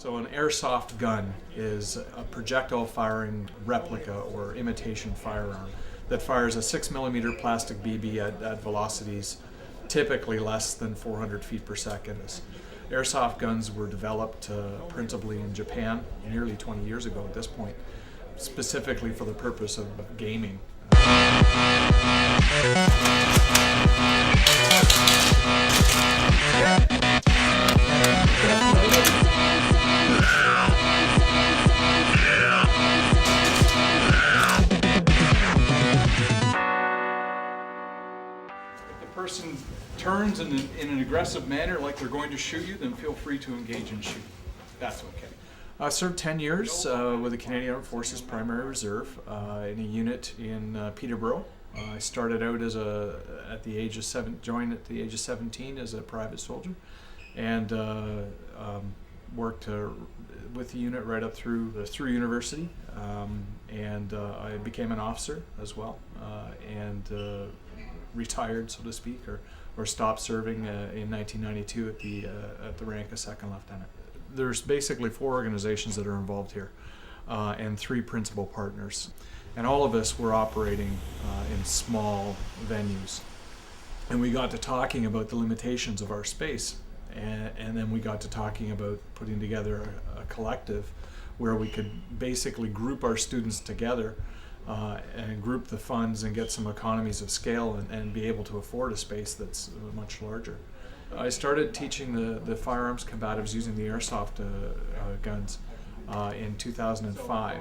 So an airsoft gun is a projectile firing replica or imitation firearm that fires a 6mm plastic BB at velocities typically less than 400 feet per second. Airsoft guns were developed principally in Japan nearly 20 years ago at this point, specifically for the purpose of gaming. Person turns in an aggressive manner like they're going to shoot you, then feel free to engage and shoot. That's okay. I served 10 years with the Canadian Armed Forces Primary Reserve in a unit in Peterborough. I started out joined at the age of 17 as a private soldier, and worked with the unit right up through university, and I became an officer as well, and retired, so to speak, or stopped serving in 1992 at the rank of second lieutenant. There's basically 4 organizations that are involved here, and 3 principal partners, and all of us were operating in small venues, and we got to talking about the limitations of our space, and then we got to talking about putting together a collective where we could basically group our students together and group the funds and get some economies of scale and be able to afford a space that's much larger. I started teaching the firearms combatives using the airsoft guns in 2005.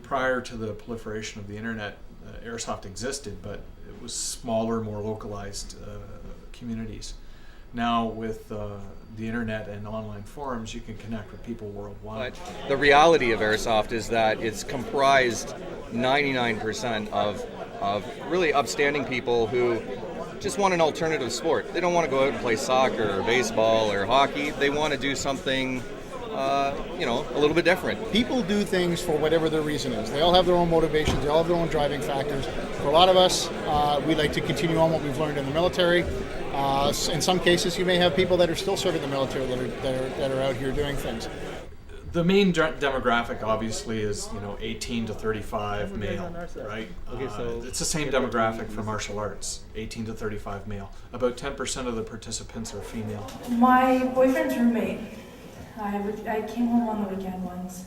Prior to the proliferation of the internet, airsoft existed, but it was smaller, more localized communities. Now with the internet and online forums, you can connect with people worldwide. But the reality of airsoft is that it's comprised 99% of really upstanding people who just want an alternative sport. They don't want to go out and play soccer or baseball or hockey. They want to do something a little bit different. People do things for whatever their reason is. They all have their own motivations. They all have their own driving factors. For a lot of us, we like to continue on what we've learned in the military. In some cases, you may have people that are still serving the military that are out here doing things. The main demographic, obviously, is 18 to 35 male, right? Okay, so it's the same demographic for martial arts, 18 to 35 male. About 10% of the participants are female. My boyfriend's roommate. I came home on the weekend once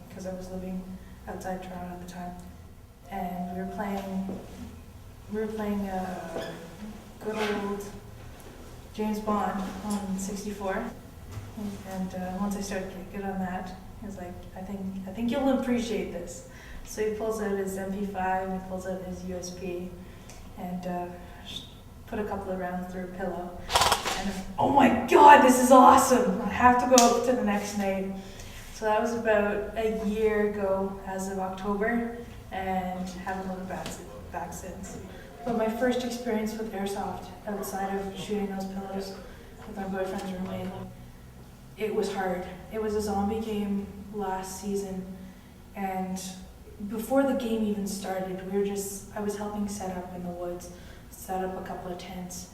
because I was living outside Toronto at the time, and we were playing good old James Bond on 64. And once I started getting good on that, he was like, I think you'll appreciate this. So he pulls out his MP5 and he pulls out his USB and put a couple of rounds through a pillow. And oh my God, this is awesome! I have to go up to the next night. So that was about a year ago as of October, and haven't looked back since. But my first experience with airsoft, outside of shooting those pillows with my boyfriend's roommate, it was hard. It was a zombie game last season, and before the game even started, I was helping set up in the woods, set up a couple of tents,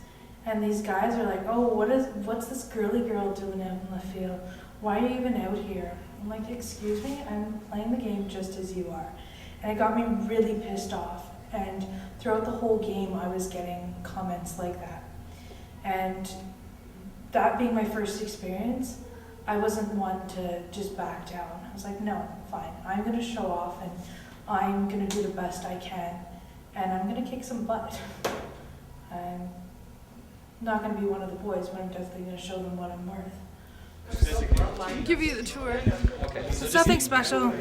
and these guys are like, oh, what's this girly girl doing out in the field? Why are you even out here? I'm like, excuse me, I'm playing the game just as you are. And it got me really pissed off, and throughout the whole game, I was getting comments like that. And that being my first experience, I wasn't one to just back down. I was like, no, fine. I'm going to show off, and I'm going to do the best I can, and I'm going to kick some butt. I'm not going to be one of the boys, but I'm definitely going to show them what I'm worth. Give you the tour. Okay. It's nothing special.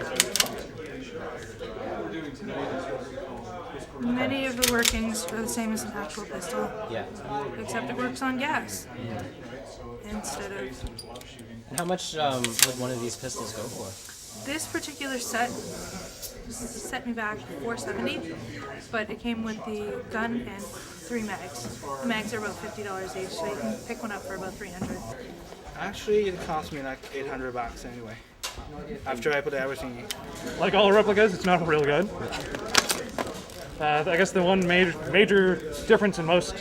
Many of the workings are the same as an actual pistol, except it works on gas instead of... And how much would one of these pistols go for? This particular set me back $470, but it came with the gun and 3 mags. The mags are about $50 each, so you can pick one up for about $300. Actually, it cost me like $800 anyway. After I put everything in. Like all the replicas, it's not real good. I guess the one major difference in most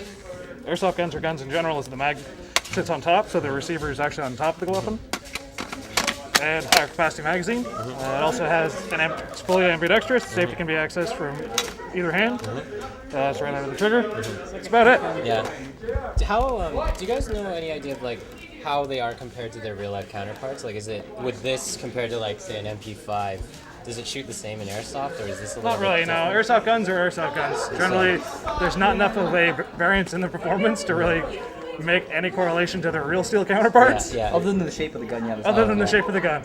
airsoft guns or guns in general is the mag sits on top, so the receiver is actually on top of the weapon. and higher capacity magazine. It also has it's fully ambidextrous. Safety can be accessed from either hand. It's right under the trigger. That's about it. Yeah. How do you guys know any idea of like how they are compared to their real life counterparts? Like, is it with this compared to like say an MP5? Does it shoot the same in airsoft, or is this a little Not really, bit no. different? Airsoft guns are airsoft guns. Generally, there's not enough of a variance in the performance to really make any correlation to their real steel counterparts. Yeah. Other than the shape of the gun, yeah. Other than the shape of the gun.